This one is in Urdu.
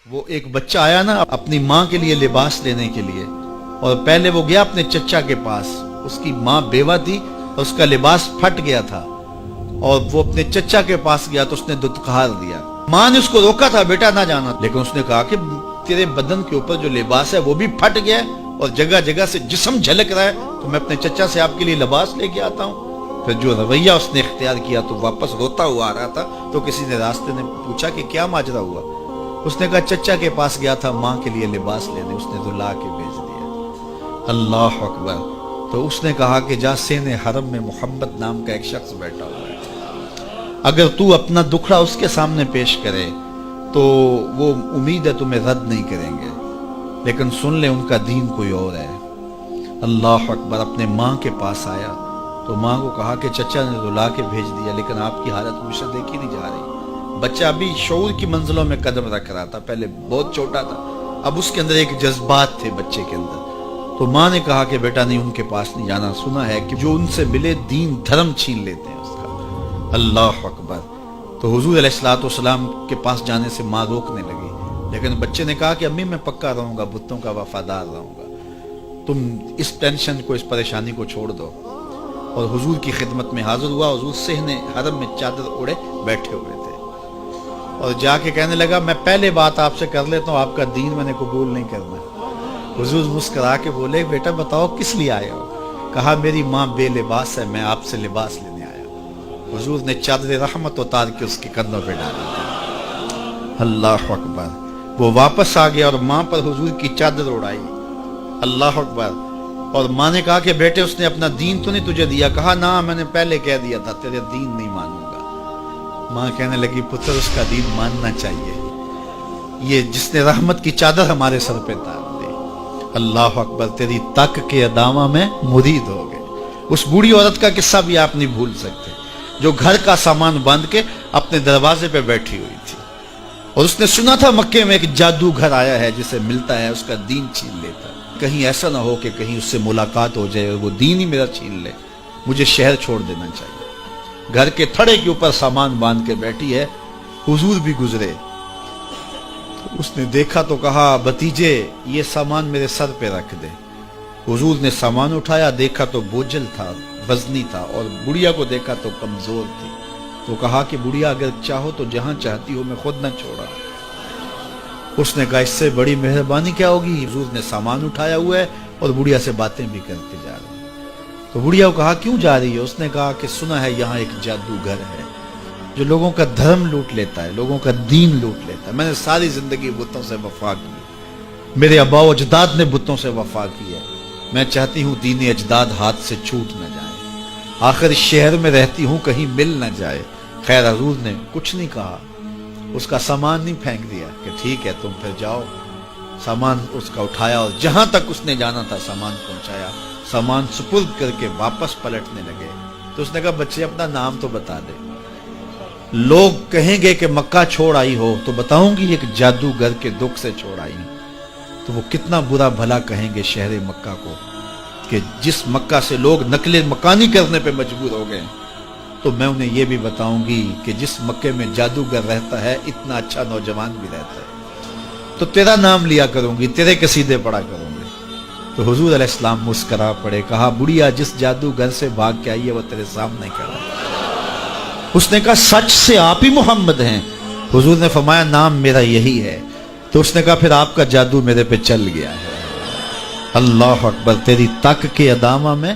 وہ ایک بچہ آیا نا اپنی ماں کے لیے لباس لینے کے لیے، اور پہلے وہ گیا اپنے چچا کے پاس، اس کی ماں بیوہ تھی اور اس کا لباس پھٹ گیا تھا، اور وہ اپنے چچا کے پاس گیا تو اس نے دتکار دیا۔ ماں نے اس کو روکا تھا بیٹا نہ جانا، لیکن اس نے کہا کہ تیرے بدن کے اوپر جو لباس ہے وہ بھی پھٹ گیا ہے اور جگہ جگہ سے جسم جھلک رہا ہے، تو میں اپنے چچا سے آپ کے لیے لباس لے کے آتا ہوں۔ پھر جو رویہ اس نے اختیار کیا تو واپس روتا ہوا آ رہا تھا، تو کسی نے راستے نے پوچھا کہ کیا ماجرا ہوا؟ اس نے کہا چچا کے پاس گیا تھا ماں کے لیے لباس لینے، اس نے تو لا کے بھیج دیا۔ اللہ اکبر۔ تو اس نے کہا کہ جا سین حرم میں محمد نام کا ایک شخص بیٹھا ہوا ہے، اگر تو اپنا دکھڑا اس کے سامنے پیش کرے تو وہ امید ہے تمہیں رد نہیں کریں گے، لیکن سن لے ان کا دین کوئی اور ہے۔ اللہ اکبر۔ اپنے ماں کے پاس آیا تو ماں کو کہا کہ چچا نے تو لا کے بھیج دیا، لیکن آپ کی حالت مجھ سے دیکھی نہیں جا رہی۔ بچہ ابھی شعور کی منزلوں میں قدم رکھ رہا تھا، پہلے بہت چھوٹا تھا، اب اس کے اندر ایک جذبات تھے بچے کے اندر۔ تو ماں نے کہا کہ بیٹا نہیں، ان کے پاس نہیں جانا، سنا ہے کہ جو ان سے ملے دین دھرم چھین لیتے ہیں اس کا۔ اللہ اکبر۔ تو حضور علیہ الصلوۃ والسلام کے پاس جانے سے ماں روکنے لگی، لیکن بچے نے کہا کہ امی میں پکا رہوں گا، بتوں کا وفادار رہوں گا، تم اس ٹینشن کو، اس پریشانی کو چھوڑ دو۔ اور حضور کی خدمت میں حاضر ہوا۔ حضور صحن حرم میں چادر اڑے بیٹھے ہوئے تھے، اور جا کے کہنے لگا میں پہلے بات آپ سے کر لیتا ہوں، آپ کا دین میں نے قبول نہیں کرنا۔ حضور مسکرا کے بولے بیٹا بتاؤ کس لیے آئے ہو؟ کہا میری ماں بے لباس ہے، میں آپ سے لباس لینے آیا ہوں۔ حضور نے چادر رحمت اتار کے اس کے کندھوں پہ ڈالی۔ اللہ اکبر۔ وہ واپس آ گیا اور ماں پر حضور کی چادر اڑائی۔ اللہ اکبر۔ اور ماں نے کہا کہ بیٹے اس نے اپنا دین تو نہیں تجھے دیا؟ کہا نہ، میں نے پہلے کہہ دیا تھا تیرے دین نہیں مانوں گا۔ ماں کہنے لگی پتر اس کا دین ماننا چاہیے، یہ جس نے رحمت کی چادر ہمارے سر پہ تار دی۔ اللہ اکبر۔ تیری تک کے ادامہ میں مرید ہو گئے۔ اس بوڑھی عورت کا قصہ بھی آپ نہیں بھول سکتے، جو گھر کا سامان باندھ کے اپنے دروازے پہ بیٹھی ہوئی تھی، اور اس نے سنا تھا مکے میں ایک جادوگر آیا ہے جسے ملتا ہے اس کا دین چھین لیتا ہے، کہیں ایسا نہ ہو کہ کہیں اس سے ملاقات ہو جائے اور وہ دین ہی میرا چھین لے، مجھے شہر چھوڑ دینا چاہیے۔ گھر کے تھڑے کے اوپر سامان باندھ کے بیٹھی ہے۔ حضور بھی گزرے، اس نے دیکھا تو کہا بھتیجے یہ سامان میرے سر پہ رکھ دے۔ حضور نے سامان اٹھایا، دیکھا تو بوجھل تھا، وزنی تھا، اور بڑھیا کو دیکھا تو کمزور تھی۔ تو کہا کہ بڑھیا اگر چاہو تو جہاں چاہتی ہو میں خود نہ چھوڑا۔ اس نے کہا اس سے بڑی مہربانی کیا ہوگی؟ حضور نے سامان اٹھایا ہوا ہے اور بڑھیا سے باتیں بھی کرتے جا رہے ہیں۔ تو بڑھیا کو کہا کیوں جا رہی ہے؟ اس نے کہا کہ سنا ہے یہاں ایک جادوگر ہے جو لوگوں کا دھرم لوٹ لیتا ہے، لوگوں کا دین لوٹ لیتا ہے۔ میں نے ساری زندگی بتوں سے وفا کی، میرے آباء و اجداد نے بتوں سے وفا کی ہے، میں چاہتی ہوں دین اجداد ہاتھ سے چھوٹ نہ جائے، آخر اس شہر میں رہتی ہوں کہیں مل نہ جائے۔ خیر حضور نے کچھ نہیں کہا، اس کا سامان نہیں پھینک دیا کہ ٹھیک ہے تم پھر جاؤ۔ سامان اس کا اٹھایا اور جہاں تک اس نے جانا تھا سامان پہنچایا، سامان سپرد کر کے واپس پلٹنے لگے۔ تو اس نے کہا بچے اپنا نام تو بتا دے، لوگ کہیں گے کہ مکہ چھوڑ آئی ہو تو بتاؤں گی ایک جادوگر کے دکھ سے چھوڑ آئی ہوں، تو وہ کتنا برا بھلا کہیں گے شہر مکہ کو کہ جس مکہ سے لوگ نقل مکانی کرنے پہ مجبور ہو گئے۔ تو میں انہیں یہ بھی بتاؤں گی کہ جس مکے میں جادوگر رہتا ہے اتنا اچھا نوجوان بھی رہتا ہے، تو تیرا نام لیا کروں گی، تیرے قصیدے پڑھا کروں گی۔ تو حضور علیہ السلام مسکرا پڑے، کہا بڑھیا جس جادوگر سے بھاگ کے آئی ہے وہ تیرے سامنے کھڑا ہے۔ اس نے کہا سچ سے آپ ہی محمد ہیں؟ حضور نے فرمایا نام میرا یہی ہے۔ تو اس نے کہا پھر آپ کا جادو میرے پہ چل گیا ہے۔ اللہ اکبر۔ تیری تک کے ادامہ میں